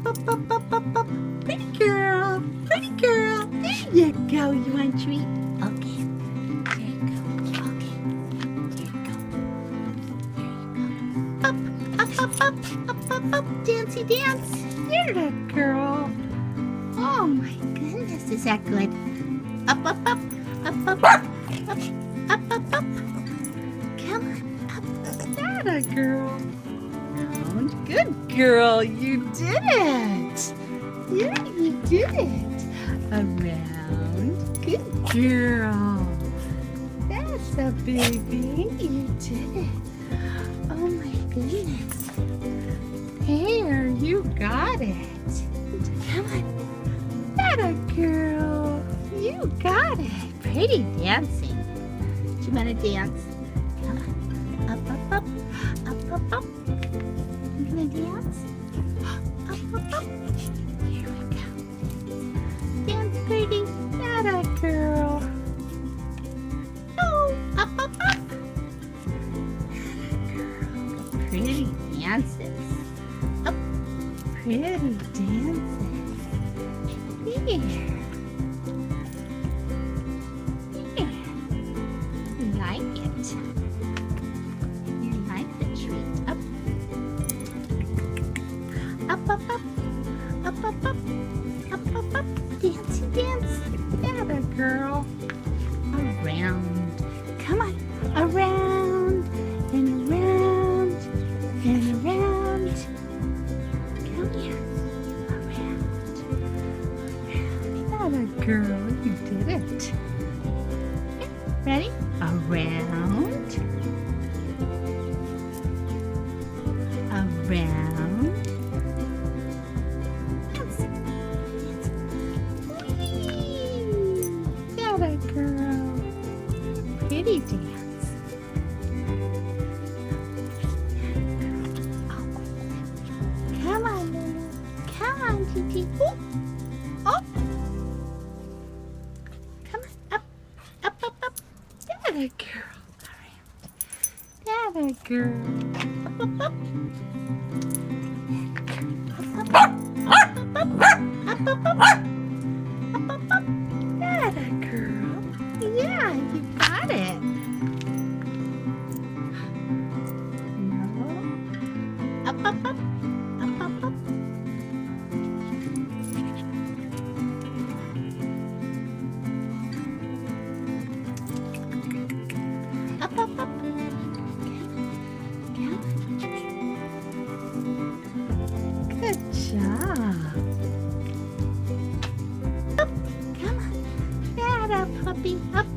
up, up, up, up, up. Pretty girl, pretty girl. There you go. You want a treat? Okay. There you go. Okay. There you go. There you go. Up, up, up, up, up, up, up. Dancey dance. You're the girl. Oh my goodness, is that good? Up, up, up, up, up, up, up, up, up, up. Come on, up. That a girl. Round. Good girl, you did it. Yeah, you did it. Around. Good girl. That's a baby. You did it. Oh my goodness. There, you got it. Come on. That a girl. You got it. Pretty dancing. Do you want to dance? Come on. Up, up, up. Up, up, up. You gonna dance? Up, up, up. Here we go. Dance, pretty. That a girl. Oh, up, up, up. That a girl. Pretty dances. Up. Pretty dances. Here. Here. You like it? You like the treat? Up. Up, up, up. Up, up, up. Up, up, up. Dance, dance. That a girl. Around. Come on. Around. And around. And around. Come here. That a girl, you did it. Okay, ready? Around. Around. Dance. Dance. Whee! That a girl. Pretty dance. Oh. Come on, Lulu. Come on, Gigi. Oh. Oh. That a girl. That a girl. Up, up, up. Up, up, up. Up, up, up. Up, up, up. That a girl. Yeah, you got it. No. Up, up, up. Up, up, up. Up, up, up. Good job. Up, come on. That a puppy. Up.